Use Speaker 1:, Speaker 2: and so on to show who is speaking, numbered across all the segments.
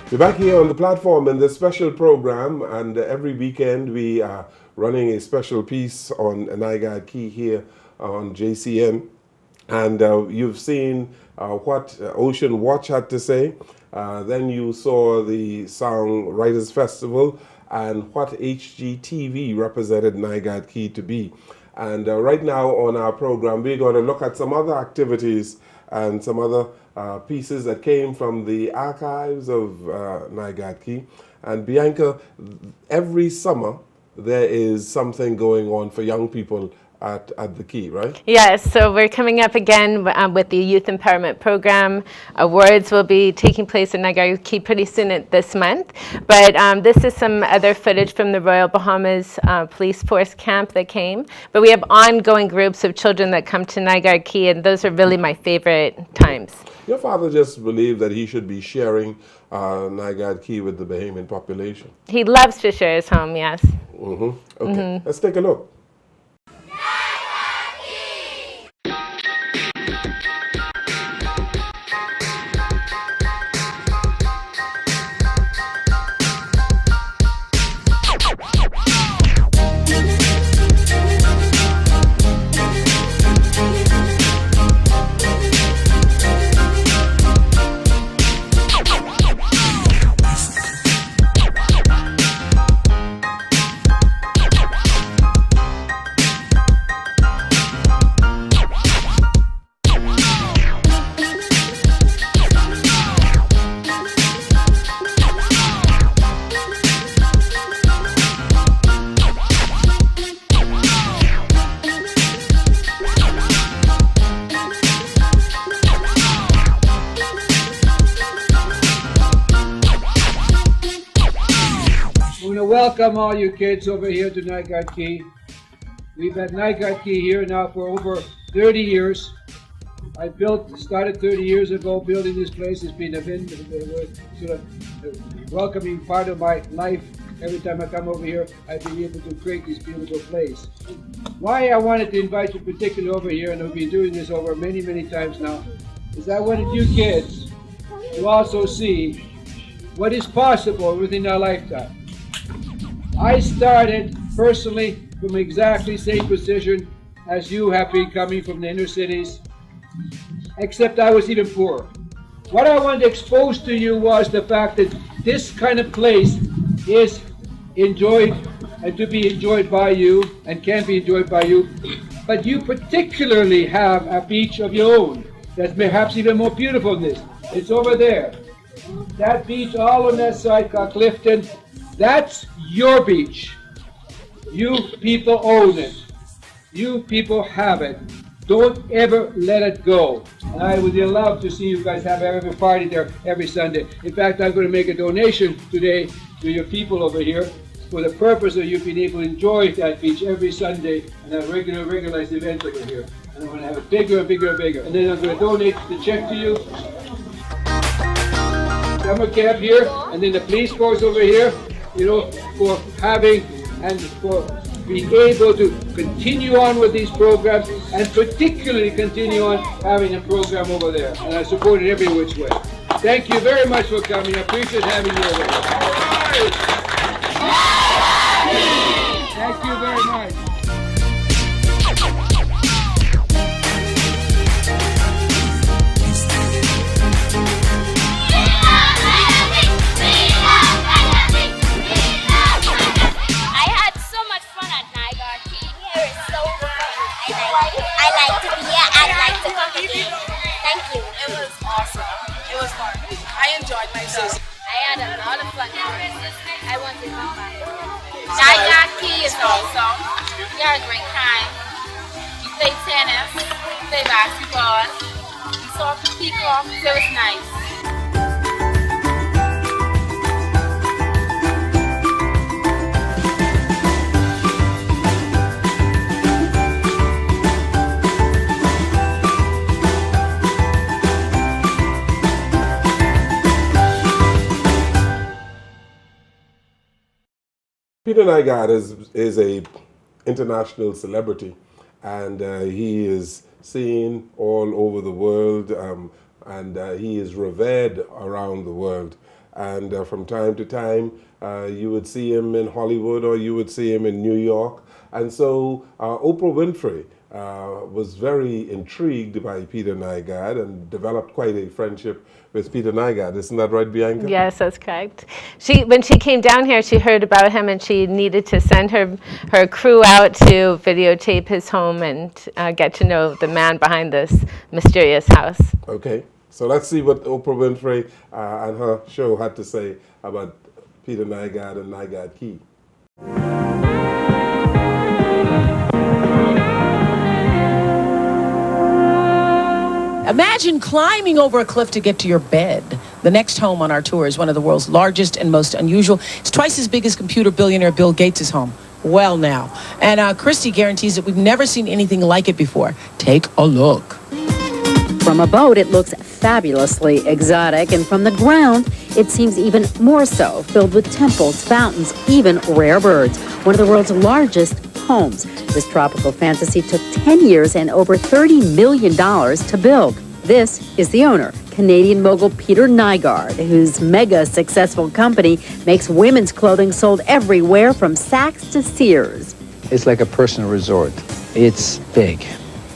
Speaker 1: We're back here on the platform in this special program, and every weekend we are running a special piece on Nygard Key here on JCN. And you've seen what Ocean Watch had to say. Then you saw the Songwriters Festival and what HGTV represented Nygard Key to be. And right now on our program, we're going to look at some other activities and some other pieces that came from the archives of Nygard Key. And Bianca, every summer there is something going on for young people at the Key, right?
Speaker 2: Yes, so we're coming up again with the Youth Empowerment Program. Awards will be taking place in Nygard Key pretty soon this month. But this is some other footage from the Royal Bahamas Police Force camp that came. But we have ongoing groups of children that come to Nygard Key, and those are really my favorite times.
Speaker 1: Your father just believed that he should be sharing Nygard Key with the Bahamian population.
Speaker 2: He loves to share his home, yes.
Speaker 1: Okay, let's take a look.
Speaker 3: Welcome all you kids over here to Nygard Key. We've had Nygard Key here now for over 30 years. I started 30 years ago building this place. It's been a sort of welcoming part of my life. Every time I come over here, I've been able to create this beautiful place. Why I wanted to invite you particularly over here, and I've been doing this over many, many times now, is I wanted you kids to also see what is possible within our lifetime. I started personally from exactly the same position as you have been coming from the inner cities, except I was even poorer. What I wanted to expose to you was the fact that this kind of place is enjoyed and to be enjoyed by you and can be enjoyed by you, but you particularly have a beach of your own that's perhaps even more beautiful than this. It's over there. That beach all on that side called Clifton, that's your beach. You people own it. You people have it. Don't ever let it go. And I would love to see you guys have every party there every Sunday. In fact, I'm going to make a donation today to your people over here for the purpose of you being able to enjoy that beach every Sunday and have regularized events over here. And I'm going to have it bigger and bigger and bigger. And then I'm going to donate the check to you. Summer camp here, and then the police force over here, for having and for being able to continue on with these programs, and particularly continue on having a program over there. And I support it every which way. Thank you very much for coming. I appreciate having you over here. Thank you very much.
Speaker 4: I like to be here. I like to come again. Thank you.
Speaker 5: It was awesome. It was fun. I enjoyed myself.
Speaker 4: I had a lot of fun. I wanted to come back.
Speaker 5: Nygard Key is awesome. We had a great time. We played tennis, we played basketball, we saw the peacock, so it was nice.
Speaker 1: Peter Nygard is a international celebrity, and he is seen all over the world, and he is revered around the world. and from time to time you would see him in Hollywood or you would see him in New York. And so Oprah Winfrey was very intrigued by Peter Nygard and developed quite a friendship with Peter Nygard. Isn't that right, Bianca?
Speaker 2: Yes, that's correct. When she came down here, she heard about him and she needed to send her crew out to videotape his home and get to know the man behind this mysterious house.
Speaker 1: Okay, so let's see what Oprah Winfrey and her show had to say about Peter Nygard and Nygard Key.
Speaker 6: Imagine climbing over a cliff to get to your bed. The next home on our tour is one of the world's largest and most unusual. It's twice as big as computer billionaire Bill Gates' home. Well now. And Christy guarantees that we've never seen anything like it before. Take a look.
Speaker 7: From a boat, it looks fabulously exotic, and from the ground, it seems even more so, filled with temples, fountains, even rare birds. One of the world's largest homes. This tropical fantasy took 10 years and over $30 million to build. This is the owner, Canadian mogul Peter Nygard, whose mega successful company makes women's clothing sold everywhere from Saks to Sears.
Speaker 8: It's like a personal resort. It's big.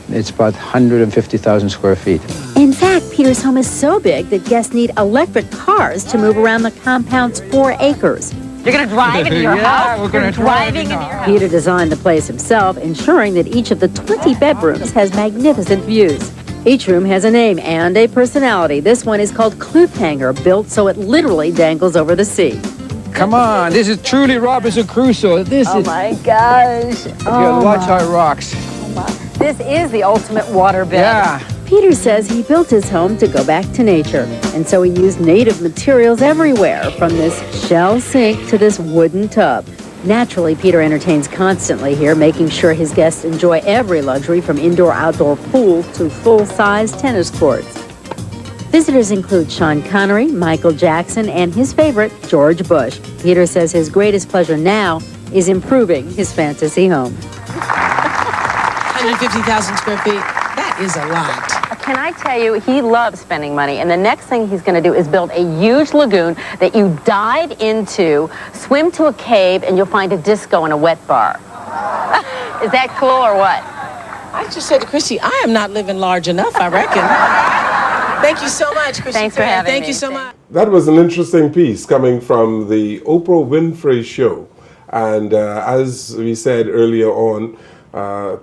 Speaker 8: It's about 150,000 square feet.
Speaker 7: In fact, Peter's home is so big that guests need electric cars to move around the compound's 4 acres.
Speaker 9: You're going to drive into your house?
Speaker 8: We're going to drive into
Speaker 9: your house.
Speaker 7: Peter designed the place himself, ensuring that each of the 20 bedrooms has magnificent views. Each room has a name and a personality. This one is called Cliffhanger, built so it literally dangles over the sea.
Speaker 8: Come on, this is truly Robinson Crusoe. This is...
Speaker 9: My gosh.
Speaker 8: Watch how it rocks.
Speaker 9: This is the ultimate waterbed.
Speaker 8: Yeah.
Speaker 7: Peter says he built his home to go back to nature, and so he used native materials everywhere, from this shell sink to this wooden tub. Naturally, Peter entertains constantly here, making sure his guests enjoy every luxury from indoor-outdoor pools to full-size tennis courts. Visitors include Sean Connery, Michael Jackson, and his favorite, George Bush. Peter says his greatest pleasure now is improving his fantasy home.
Speaker 6: 150,000 square feet. That is a lot.
Speaker 9: Can I tell you, he loves spending money, and the next thing he's going to do is build a huge lagoon that you dive into, swim to a cave, and you'll find a disco and a wet bar. Is that cool or what?
Speaker 6: I just said to Christy, I am not living large enough, I reckon. Thank you so much, Christy.
Speaker 9: Thanks for having me.
Speaker 6: Thank you so much.
Speaker 1: That was an interesting piece coming from the Oprah Winfrey Show. And as we said earlier on,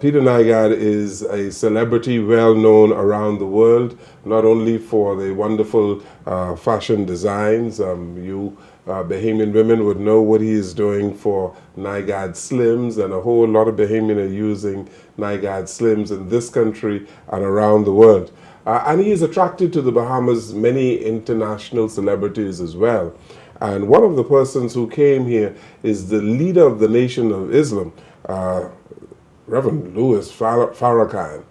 Speaker 1: Peter Nygard is a celebrity well known around the world, not only for the wonderful fashion designs. You Bahamian women would know what he is doing for Nygard Slims, and a whole lot of Bahamian are using Nygard Slims in this country and around the world. And he is attracted to the Bahamas many international celebrities as well. And one of the persons who came here is the leader of the Nation of Islam, Reverend Louis Farrakhan.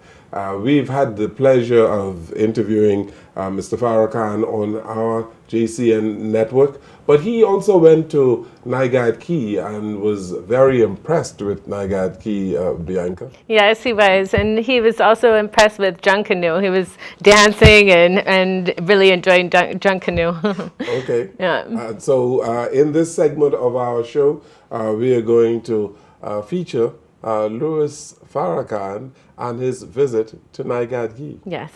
Speaker 1: We've had the pleasure of interviewing Mr. Farrakhan on our JCN network, but he also went to Nygard Key and was very impressed with Nygard Key, Bianca.
Speaker 2: Yes, he was. And he was also impressed with Junkanoo. He was dancing and really enjoying Junkanoo.
Speaker 1: Okay.
Speaker 2: Yeah.
Speaker 1: So in this segment of our show, we are going to feature Louis Farrakhan and his visit to Nygard Key.
Speaker 2: Yes.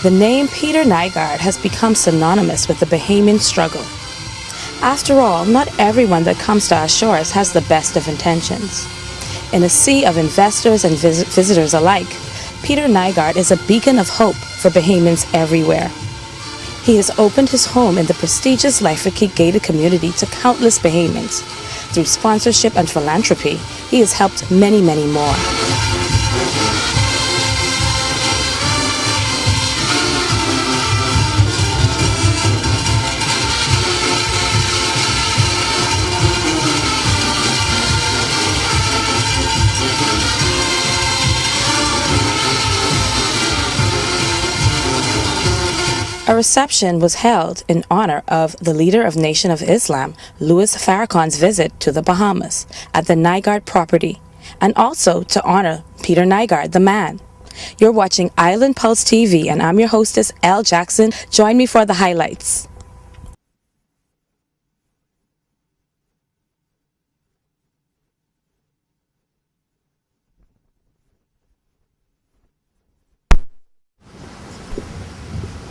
Speaker 10: The name Peter Nygard has become synonymous with the Bahamian struggle. After all, not everyone that comes to our shores has the best of intentions. In a sea of investors and visitors alike, Peter Nygard is a beacon of hope for Bahamians everywhere. He has opened his home in the prestigious Liferkey gated community to countless Bahamians. Through sponsorship and philanthropy, he has helped many, many more. A reception was held in honor of the leader of Nation of Islam, Louis Farrakhan's visit to the Bahamas at the Nygard property, and also to honor Peter Nygard, the man. You're watching Island Pulse TV, and I'm your hostess, Elle Jackson. Join me for the highlights.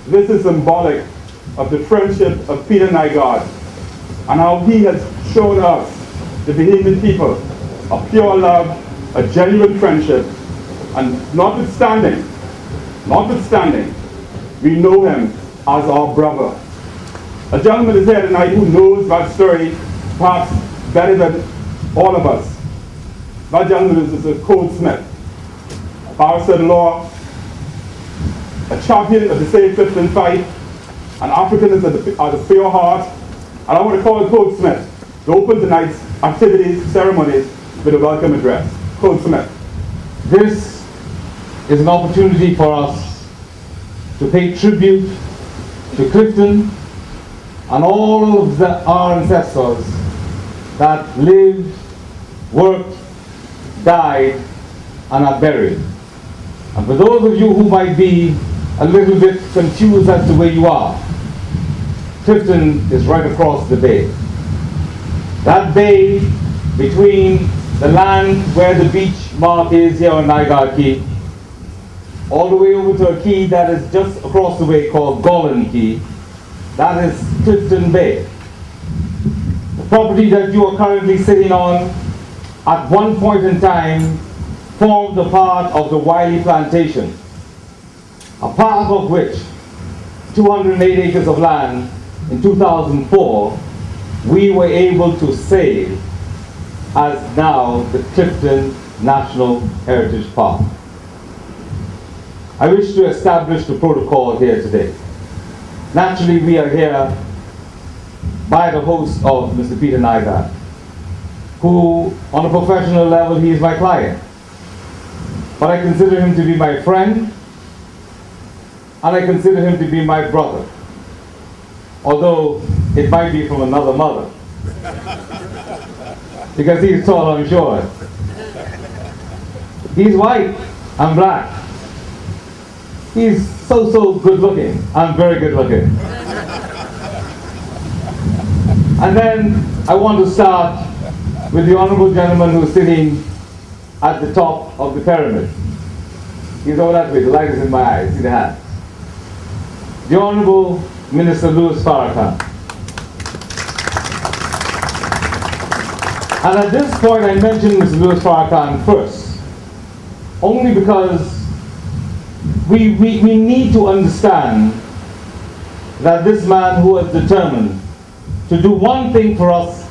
Speaker 11: This is symbolic of the friendship of Peter Nygard and how he has shown us, the Bahamian people, a pure love, a genuine friendship, and notwithstanding, we know him as our brother. A gentleman is here tonight who knows that story perhaps better than all of us. That gentleman is a code smith, a barrister in law, a champion of the Save Clifton fight, an Africanist at the pure heart, and I want to call Code Smith to open tonight's activities, ceremonies with a welcome address. Code Smith.
Speaker 12: This is an opportunity for us to pay tribute to Clifton and all of our ancestors that lived, worked, died, and are buried. And for those of you who might be a little bit confused as to where you are, Clifton is right across the bay. That bay between the land where the beach mark is here on Nygard Key, all the way over to a key that is just across the way called Golden Key, that is Clifton Bay. The property that you are currently sitting on at one point in time formed a part of the Wiley Plantation, a part of which 208 acres of land in 2004 we were able to save as now the Clifton National Heritage Park. I wish to establish the protocol here today. Naturally, we are here by the host of Mr. Peter Nygard, who on a professional level, he is my client. But I consider him to be my friend, and I consider him to be my brother, although it might be from another mother, because he's tall, I'm sure. He's white, I'm black. He's so good looking, I'm very good looking. And then I want to start with the honorable gentleman who's sitting at the top of the pyramid. He's over that way, the light is in my eyes, see the hat. The Honorable Minister Louis Farrakhan. And at this point I mentioned Mr. Louis Farrakhan first, only because we need to understand that this man who was determined to do one thing for us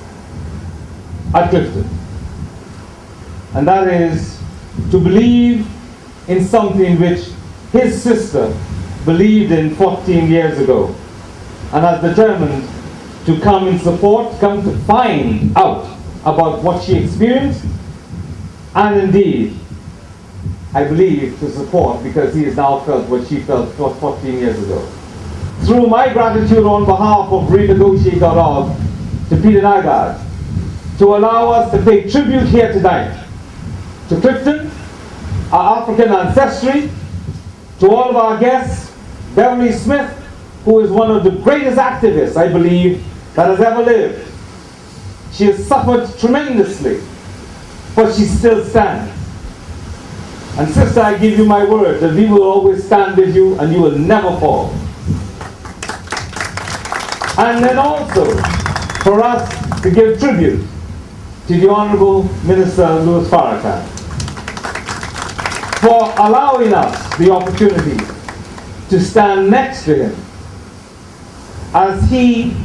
Speaker 12: at Clifton, and that is to believe in something which his sister believed in 14 years ago, and has determined to come in support, come to find out about what she experienced, and indeed, I believe, to support, because he has now felt what she felt 14 years ago. Through my gratitude on behalf of renegotiate.org to Peter Nygard, to allow us to pay tribute here tonight to Clifton, our African ancestry, to all of our guests, Beverly Smith, who is one of the greatest activists, I believe, that has ever lived. She has suffered tremendously, but she still stands. And sister, I give you my word that we will always stand with you and you will never fall. And then also, for us to give tribute to the Honorable Minister Louis Farrakhan for allowing us the opportunity to stand next to him as he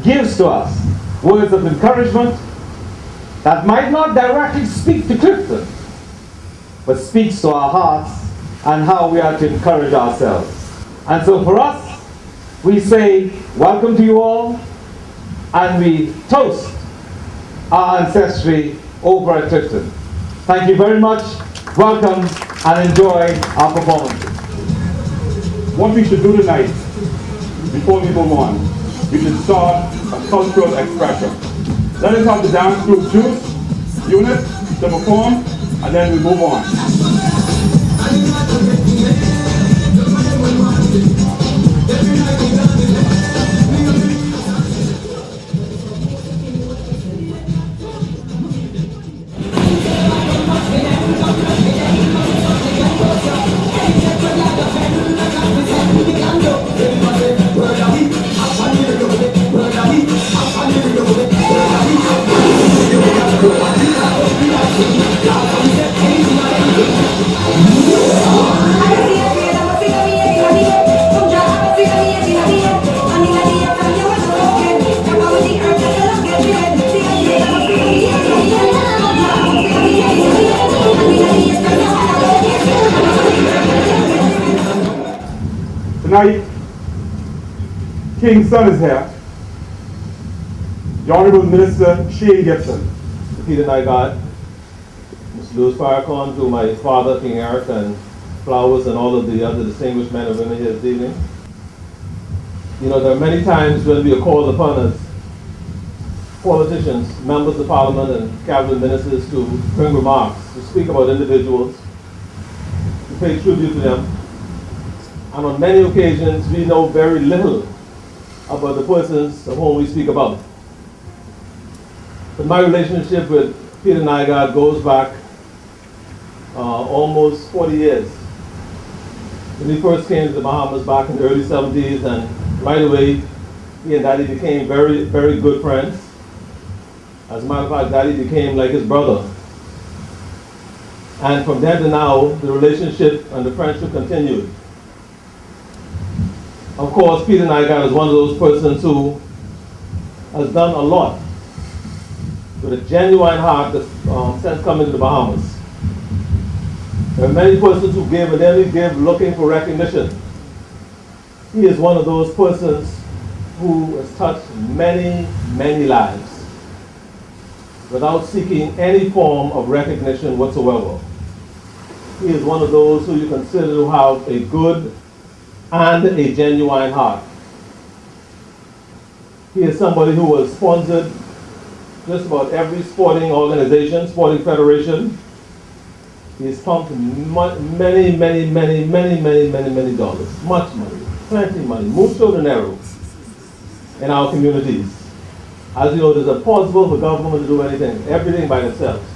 Speaker 12: gives to us words of encouragement that might not directly speak to Clifton, but speaks to our hearts and how we are to encourage ourselves. And so for us, we say welcome to you all, and we toast our ancestry over at Clifton. Thank you very much, welcome, and enjoy our performance.
Speaker 11: What we should do tonight, before we move on, we should start a cultural expression. Let us have the dance group Juice unit to perform, and then we move on. Tonight, King's son is here. The Honorable Minister Shane Gibson.
Speaker 13: Peter Nygard, Mr. Louis Farrakhan, to my father, King Eric, and Flowers, and all of the other distinguished men and women here this evening. You know, there are many times when we are called upon as politicians, members of parliament, and cabinet ministers to bring remarks, to speak about individuals, to pay tribute to them. And on many occasions, we know very little about the persons of whom we speak about. But my relationship with Peter Nygard goes back almost 40 years. When he first came to the Bahamas back in the early 70s, and right away, he and Daddy became very, very good friends. As a matter of fact, Daddy became like his brother. And from then to now, the relationship and the friendship continued. Of course, Peter Nygard is one of those persons who has done a lot with a genuine heart since coming to the Bahamas. There are many persons who give and only give looking for recognition. He is one of those persons who has touched many, many lives without seeking any form of recognition whatsoever. He is one of those who you consider to have a good and a genuine heart. He is somebody who has sponsored just about every sporting organization, sporting federation. He has pumped many dollars, much money, plenty of money, mucho dinero in our communities. As you know, it is impossible for government to do everything by themselves.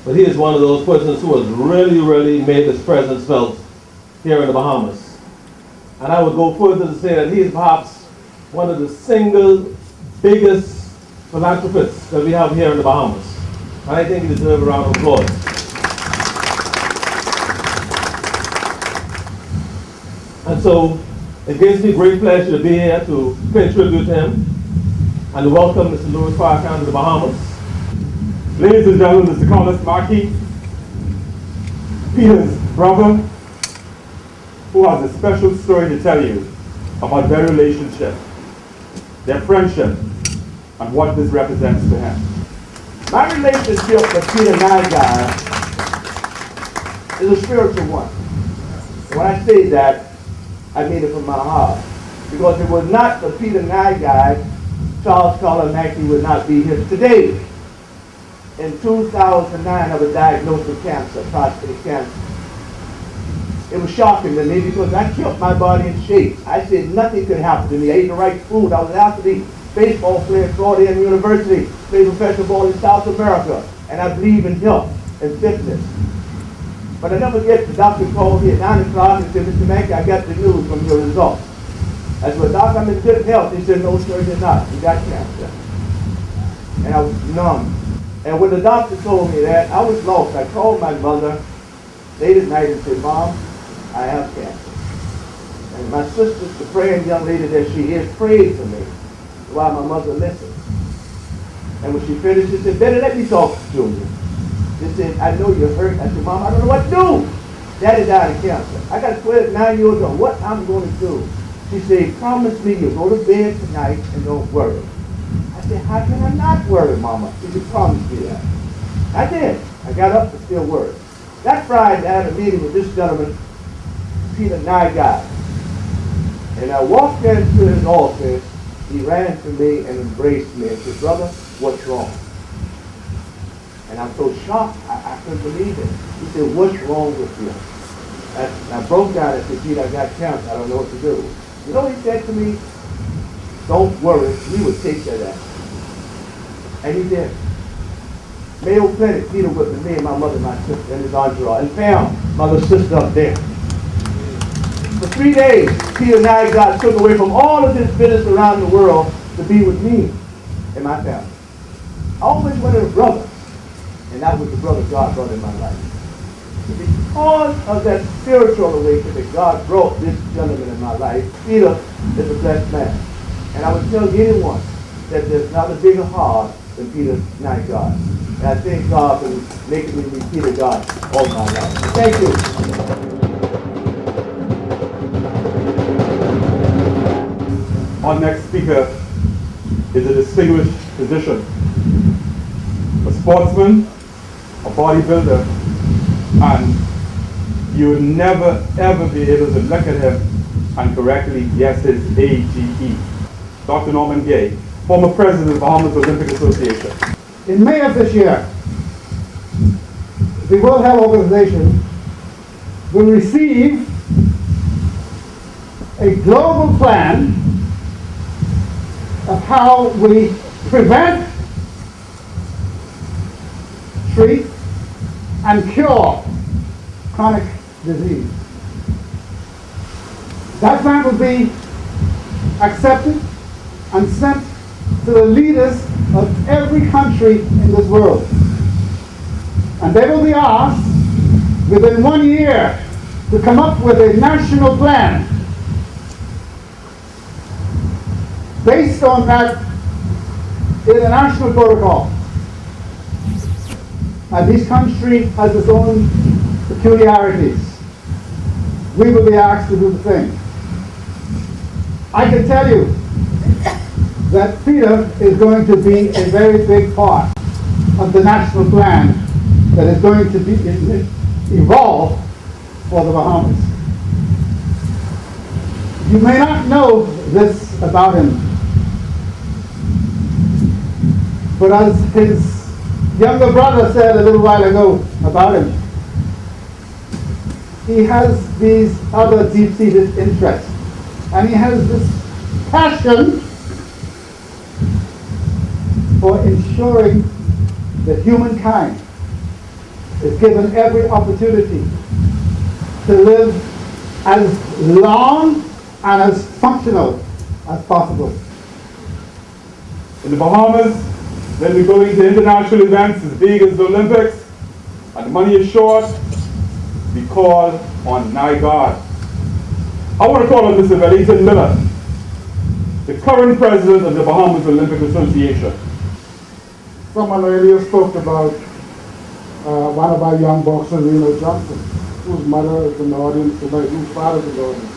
Speaker 13: But he is one of those persons who has really, really made his presence felt here in the Bahamas. And I would go further to say that he is perhaps one of the single biggest philanthropists that we have here in the Bahamas. And I think he deserves a round of applause. And so it gives me great pleasure to be here to pay tribute to him and to welcome Mr. Louis Farrakhan to the Bahamas.
Speaker 11: Ladies and gentlemen, Mr. Carlos Markey, Peter's brother, who has a special story to tell you about their relationship, their friendship, and what this represents to him. My relationship with Peter Nygard is a spiritual one. When I say that, I mean it from my heart. Because if it was not for Peter Nygard, Charles Collar Mackey would not be here today. In 2009, I was diagnosed with cancer, prostate cancer. It was shocking to me because I kept my body in shape. I said nothing could happen to me. I ate the right food. I was an athlete, baseball player at Florida A&M University, played professional ball in South America, and I believe in health and fitness.
Speaker 12: But I never forget the doctor called me at 9 o'clock and said, Mr. Mackey, I got the news from your results. I said, Doc, I'm in good health. He said, no, sir, you're not. You got cancer. And I was numb. And when the doctor told me that, I was lost. I called my mother late at night and said, Mom, I have cancer. And my sister, the praying young lady that she is, prayed for me while my mother listened. And when she finished, she said, Betty, let me talk to Junior. She said, I know you're hurt. I said, Mom, I don't know what to do. Daddy died of cancer. I got 9-year-old. What I'm going to do? She said, promise me you'll go to bed tonight and don't worry. I said, how can I not worry, Mama? She said, promise me that. I did. I got up and still worried. That Friday, I had a meeting with this gentleman, Peter Nygard. And I walked into his office. He ran to me and embraced me and said, brother, what's wrong? And I'm so shocked, I couldn't believe it. He said, what's wrong with you? I broke down and said, Peter, I got cancer. I don't know what to do. You know what he said to me? Don't worry, we will take care of that. And he did. Mayo Clinic, Peter with me and my mother, my sister, and his entourage, and found my little sister up there. For 3 days, Peter Nygard took away from all of his business around the world to be with me and my family. I always wanted a brother, and that was the brother God brought in my life. Because of that spiritual awakening that God brought this gentleman in my life, Peter is a blessed man. And I would tell anyone that there's not a bigger heart than Peter Nygard. And I thank God for making me be Peter God all my life. Thank you.
Speaker 11: Our next speaker is a distinguished physician, a sportsman, a bodybuilder, and you would never ever be able to look at him and correctly guess his AGE. Dr. Norman Gay, former president of the Bahamas Olympic Association.
Speaker 14: In May of this year, the World Health Organization will receive a global plan of how we prevent, treat, and cure chronic disease. That plan will be accepted and sent to the leaders of every country in this world. And they will be asked within 1 year to come up with a national plan based on that international protocol. And each country has its own peculiarities. We will be asked to do the same. I can tell you that Peter is going to be a very big part of the national plan that is going to be evolved for the Bahamas. You may not know this about him, but as his younger brother said a little while ago about him, he has these other deep-seated interests, and he has this passion for ensuring that humankind is given every opportunity to live as long and as functional as possible.
Speaker 11: In the Bahamas, when we go into international events as big as the Olympics, and the money is short, we call on Nygard. I want to call on Mr. Wellington Miller, the current president of the Bahamas Olympic Association.
Speaker 14: Someone earlier spoke about one of our young boxers, Reno Johnson, whose mother is in the audience tonight, whose father is in the audience.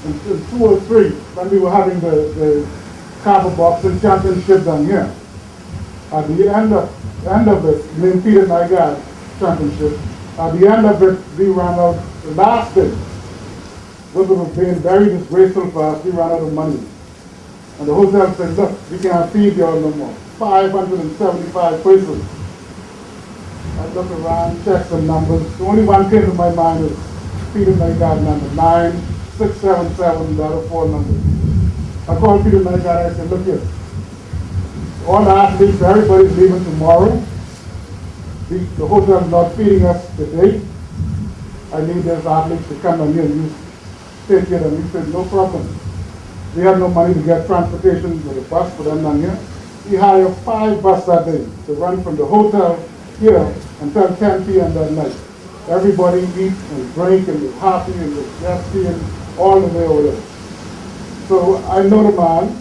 Speaker 14: And 2 or 3, when we were having the Carver Boxing Championship down here, at the end of it, named Peter Nygard Championship, at the end of it, we ran out, the last day, what was being very disgraceful for us, we ran out of money. And the hotel said, look, we can't feed you all no more. 575 persons. I looked around, checked some numbers. The only one came to my mind is Peter Nygard number 9677, the other 4 numbers. I called Peter Nygard, I said, look here, all the athletes, everybody's leaving tomorrow. The hotel is not feeding us today. I need these athletes to come down here and use take care of them. He said, no problem. We had no money to get transportation with a bus for them down here. He hired 5 buses that day to run from the hotel here until 10 p.m. that night. Everybody eat and drink and was happy and was just seeing all the way over there. So I know the man.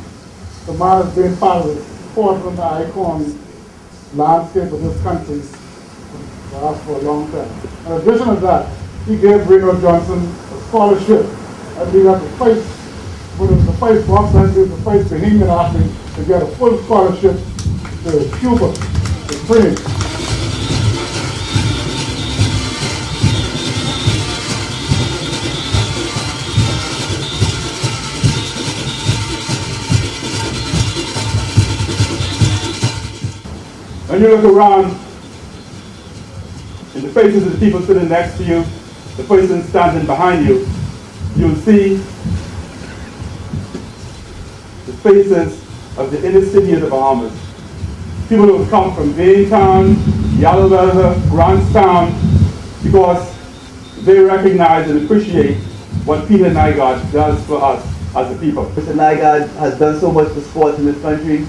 Speaker 14: The man has been part of the forefront icon landscape of this country for us for a long time. In addition to that, he gave Reno Johnson a scholarship. I believe that's the first, when it was the first boxer, I believe the first Bahamian athlete to get a full scholarship to Cuba to train.
Speaker 11: When you look around, in the faces of the people sitting next to you, the person standing behind you, you'll see the faces of the inner city of the Bahamas. People who have come from Baintown, Yalowelda, Grantstown, because they recognize and appreciate what Peter Nygard does for us as a people.
Speaker 15: Mr. Nygard has done so much for sports in this country.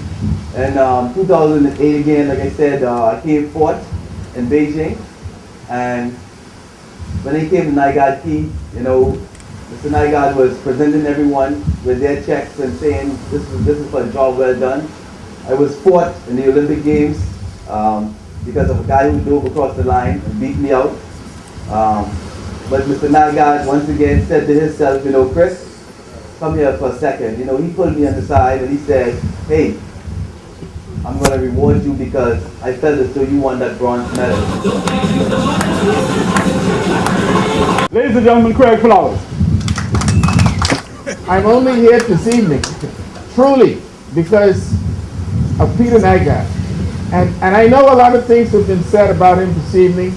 Speaker 15: And 2008 again, like I said, I came fourth in Beijing. And when I came to Nygard Key, you know, Mr. Nygard was presenting everyone with their checks and saying this is for a job well done. I was fourth in the Olympic Games because of a guy who dove across the line and beat me out. But Mr. Nygard once again said to himself, you know, Chris, come here for a second. You know, he pulled me on the side and he said, hey, I'm going to reward you because I felt as though you won that bronze medal.
Speaker 11: Ladies and gentlemen, Craig Flowers.
Speaker 16: I'm only here this evening, truly, because of Peter Nygard. And I know a lot of things have been said about him this evening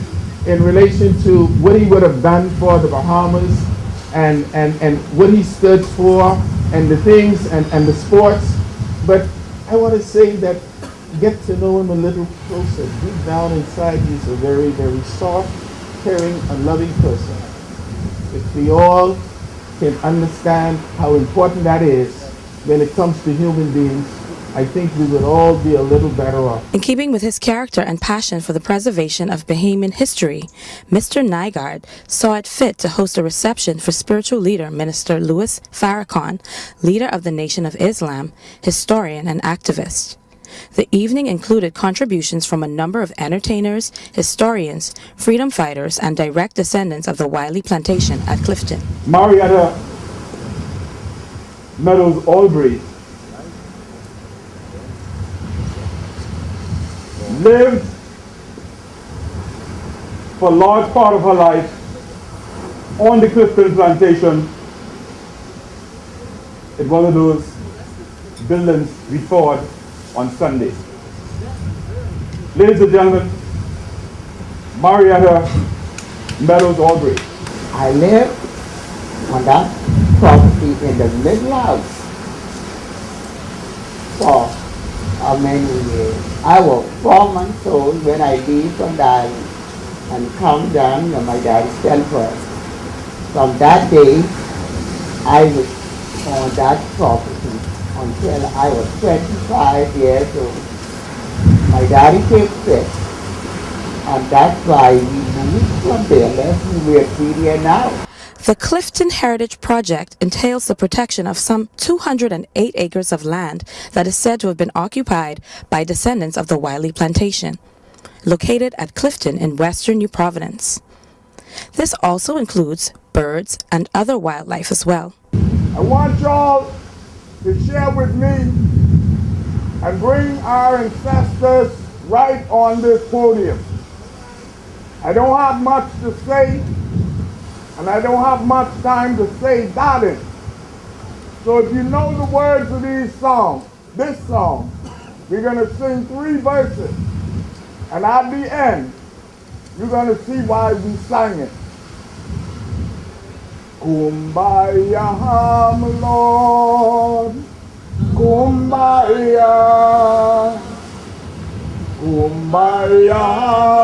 Speaker 16: in relation to what he would have done for the Bahamas and what he stood for and the things and the sports. But I want to say that get to know him a little closer. Deep down inside, he's a very, very soft, caring, and loving person. If we all can understand how important that is when it comes to human beings, I think we would all be a little better off.
Speaker 10: In keeping with his character and passion for the preservation of Bahamian history, Mr. Nygard saw it fit to host a reception for spiritual leader Minister Louis Farrakhan, leader of the Nation of Islam, historian and activist. The evening included contributions from a number of entertainers, historians, freedom fighters, and direct descendants of the Wiley plantation at Clifton.
Speaker 11: Marietta Meadows Albury lived for a large part of her life on the Clifton plantation in one of those buildings we fought on Sunday. Ladies and gentlemen, Marietta Meadows Albury.
Speaker 17: I live on that property in the middle house for many years. I was 4 months old when I leave from that and come down to my dad's temple. From that day, I was on that property until I was 25 years old. My daddy came sick, and that's why we moved from there. We're 3 here now.
Speaker 10: The Clifton Heritage Project entails the protection of some 208 acres of land that is said to have been occupied by descendants of the Wiley plantation, located at Clifton in western New Providence. This also includes birds and other wildlife as well.
Speaker 16: I want y'all to share with me and bring our ancestors right on this podium. I don't have much to say, and I don't have much time to say that in. So if you know the words of this song, we're going to sing 3 verses. And at the end, you're going to see why we sang it. Kumbaya, my Lord, Kumbaya, Kumbaya,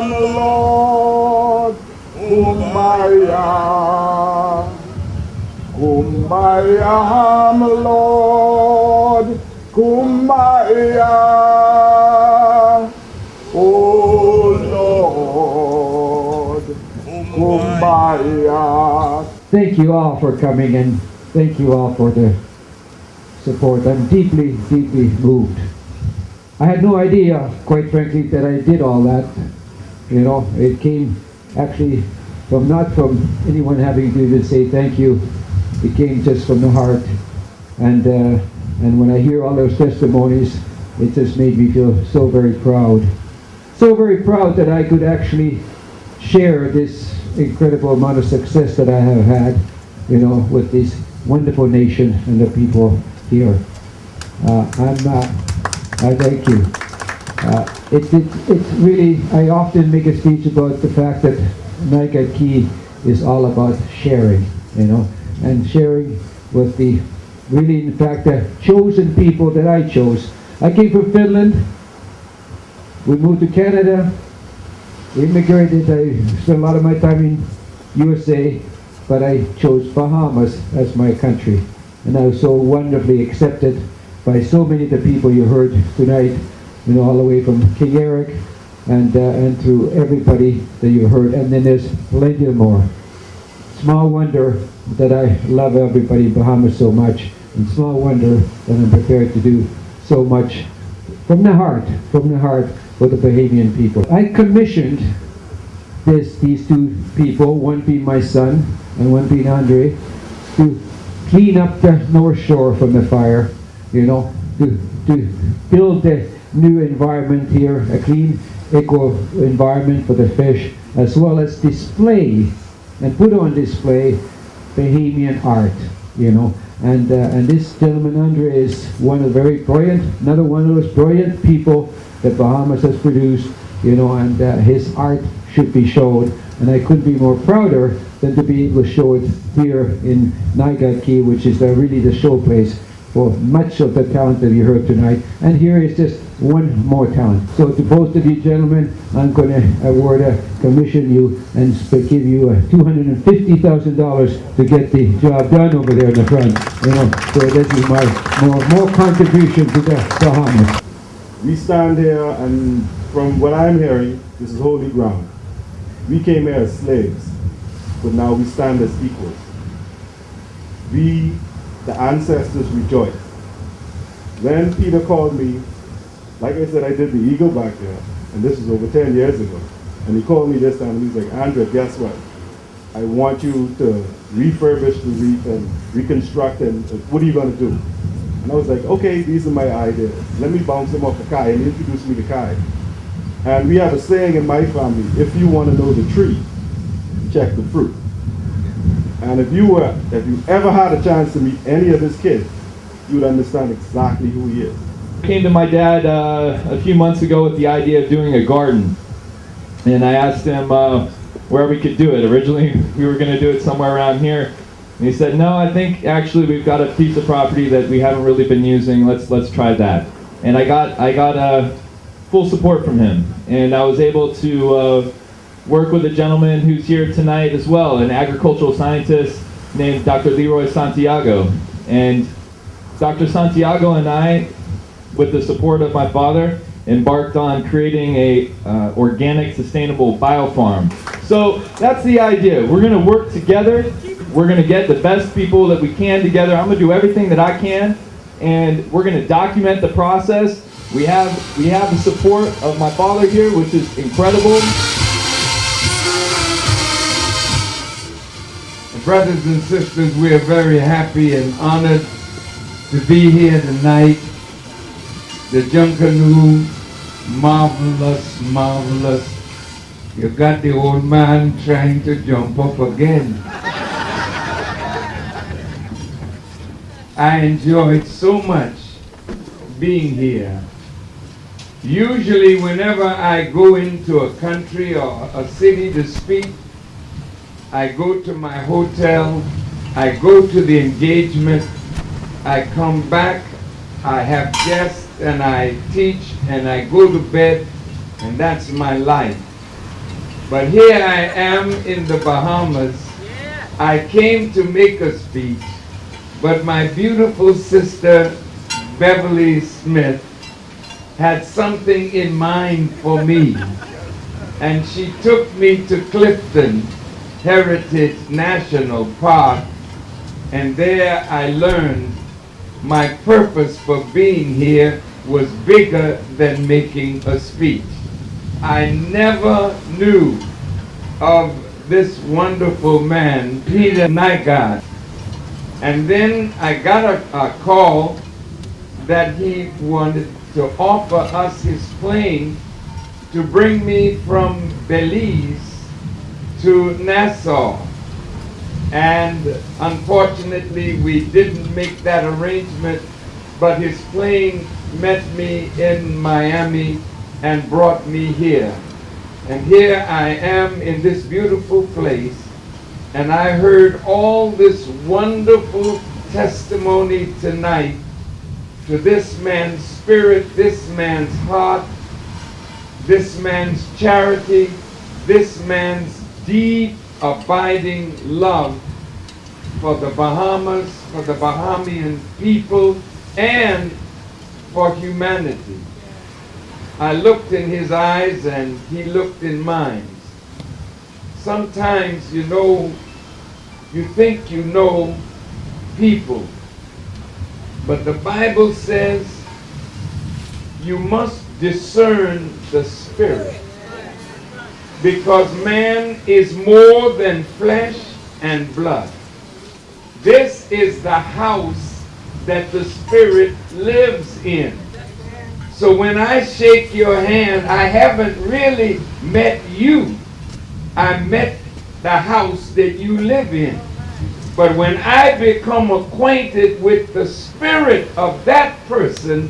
Speaker 16: my Lord, Kumbaya.
Speaker 14: Kumbaya, Lord, Kumbaya, oh Lord, Kumbaya.
Speaker 3: Thank you all for coming and thank you all for the support. I'm deeply, deeply moved. I had no idea, quite frankly, that I did all that. You know, it came actually from not from anyone having to say thank you. It came just from the heart. And when I hear all those testimonies, it just made me feel so very proud. So very proud that I could actually share this incredible amount of success that I have had, you know, with this wonderful nation and the people here. I thank you. It's really, I often make a speech about the fact that Nygard Key is all about sharing, you know, and sharing with the, really in fact, the chosen people that I chose. I came from Finland. We moved to Canada, immigrated. I spent a lot of my time in USA, but I chose Bahamas as my country. And I was so wonderfully accepted by so many of the people you heard tonight, you know, all the way from King Eric and through everybody that you heard. And then there's plenty more. Small wonder that I love everybody in Bahamas so much, and small wonder that I'm prepared to do so much from the heart for the Bahamian people. I commissioned these two people, one being my son and one being Andre, to clean up the North Shore from the fire, you know, to build a new environment here, a clean eco environment for the fish, as well as display and put on display Bahamian art, you know. And this gentleman, Andre, is another one of those brilliant people that Bahamas has produced, you know, and his art should be showed. And I couldn't be more prouder than to be able to show it here in Nygard Key, which is really the showplace for much of the talent that you heard tonight. And here is just one more talent. So to both of you gentlemen, I'm going to commission you and give you $250,000 to get the job done over there in the front. You know, so this is my more contribution to the Bahamas.
Speaker 11: We stand here, and from what I'm hearing, this is holy ground. We came here as slaves, but now we stand as equals. We, the ancestors, rejoice. When Peter called me, like I said, I did the Eagle back there, and this was over 10 years ago. And he called me this time, and he's like, Andrea, guess what? I want you to refurbish the reef and reconstruct, and what are you going to do? And I was like, okay, these are my ideas. Let me bounce them off the Kai, and he introduced me to Kai. And we have a saying in my family, if you want to know the tree, check the fruit. And if you ever had a chance to meet any of his kids, you would understand exactly who he is.
Speaker 18: I came to my dad a few months ago with the idea of doing a garden. And I asked him where we could do it. Originally, we were going to do it somewhere around here. And he said, no, I think actually we've got a piece of property that we haven't really been using. Let's try that. And I got full support from him. And I was able to work with a gentleman who's here tonight as well, an agricultural scientist named Dr. Leroy Santiago. And Dr. Santiago and I, with the support of my father, embarked on creating a organic, sustainable biofarm. So that's the idea. We're going to work together. We're going to get the best people that we can together. I'm going to do everything that I can, and we're going to document the process. We have the support of my father here, which is incredible.
Speaker 19: Brothers and sisters, we are very happy and honored to be here tonight. The Junkanoo, marvelous, marvelous. You got the old man trying to jump up again. I enjoyed so much being here. Usually whenever I go into a country or a city to speak, I go to my hotel, I go to the engagement, I come back, I have guests, and I teach, and I go to bed, and that's my life. But here I am in the Bahamas. I came to make a speech, but my beautiful sister Beverly Smith had something in mind for me, and she took me to Clifton Heritage National Park, and there I learned my purpose for being here was bigger than making a speech. I never knew of this wonderful man, Peter Nygard. And then I got a call that he wanted to offer us his plane to bring me from Belize to Nassau. And unfortunately, we didn't make that arrangement, but his plane met me in Miami and brought me here. And here I am in this beautiful place, and I heard all this wonderful testimony tonight to this man's spirit, this man's heart, this man's charity, this man's deep, abiding love for the Bahamas, for the Bahamian people, and for humanity. I looked in his eyes and he looked in mine. Sometimes, you know, you think you know people, but the Bible says you must discern the spirit, because man is more than flesh and blood. This is the house that the Spirit lives in. So when I shake your hand, I haven't really met you. I met the house that you live in. But when I become acquainted with the spirit of that person,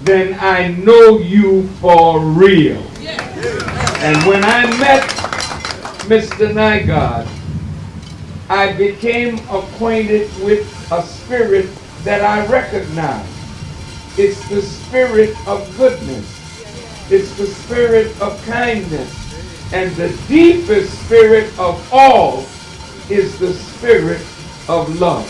Speaker 19: then I know you for real. And when I met Mr. Nygard, I became acquainted with a spirit that I recognize. It's the spirit of goodness. It's the spirit of kindness. And the deepest spirit of all is the spirit of love.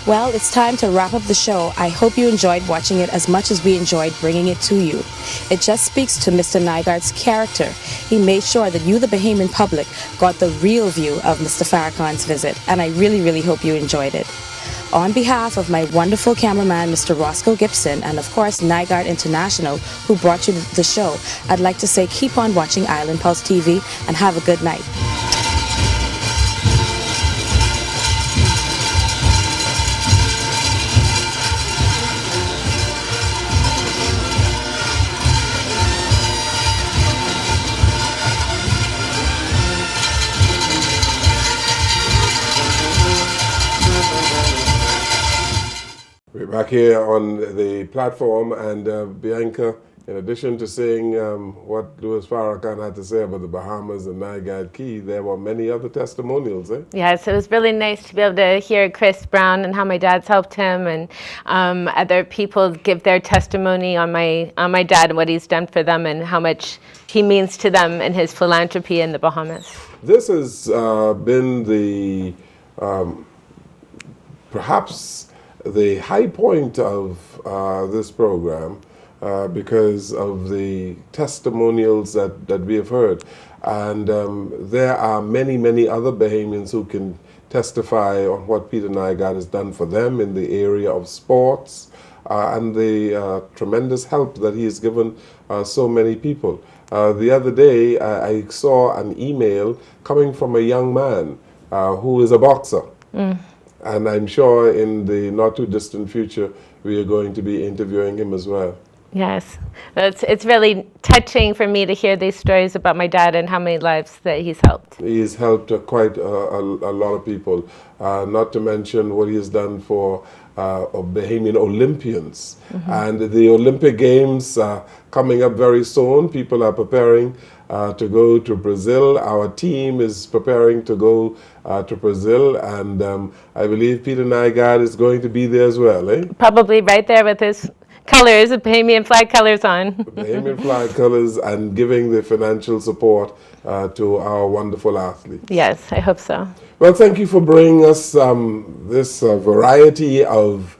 Speaker 10: Well, it's time to wrap up the show. I hope you enjoyed watching it as much as we enjoyed bringing it to you. It just speaks to Mr. Nygard's character. He made sure that you, the Bahamian public, got the real view of Mr. Farrakhan's visit, and I really, really hope you enjoyed it. On behalf of my wonderful cameraman, Mr. Roscoe Gibson, and of course, Nygard International, who brought you the show, I'd like to say keep on watching Island Pulse TV and have a good night.
Speaker 1: We're back here on the platform, and Bianca, in addition to saying what Louis Farrakhan had to say about the Bahamas and Nygard Key, there were many other testimonials, eh?
Speaker 2: Yes, it was really nice to be able to hear Chris Brown and how my dad's helped him, and other people give their testimony on my dad and what he's done for them and how much he means to them and his philanthropy in the Bahamas.
Speaker 1: This has been the perhaps the high point of this program because of the testimonials that we have heard. And there are many, many other Bahamians who can testify on what Peter Nygard has done for them in the area of sports and the tremendous help that he has given so many people. The other day, I saw an email coming from a young man who is a boxer. And I'm sure in the not too distant future, we are going to be interviewing him as well.
Speaker 2: Yes, it's really touching for me to hear these stories about my dad and how many lives that he's helped.
Speaker 1: He's helped quite a lot of people, not to mention what he has done for Bahamian Olympians. And the Olympic Games coming up very soon. People are preparing to go to Brazil. Our team is preparing to go to Brazil, and I believe Peter Nygard is going to be there as well, eh?
Speaker 2: Probably right there with his colors, the Bahamian flag colors on.
Speaker 1: Bahamian flag colors, and giving the financial support to our wonderful athletes.
Speaker 2: Yes, I hope so.
Speaker 1: Well, thank you for bringing us this variety of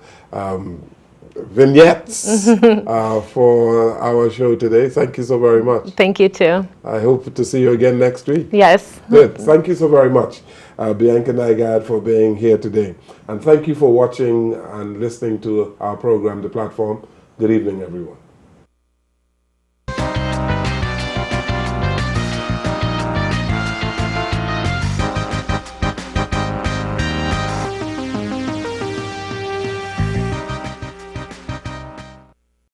Speaker 1: vignettes for our show today. Thank you so very much.
Speaker 2: Thank you too.
Speaker 1: I hope to see you again next week.
Speaker 2: Yes.
Speaker 1: Good. Thank you so very much, Bianca Nygard, for being here today. And thank you for watching and listening to our program, The Platform. Good evening, everyone.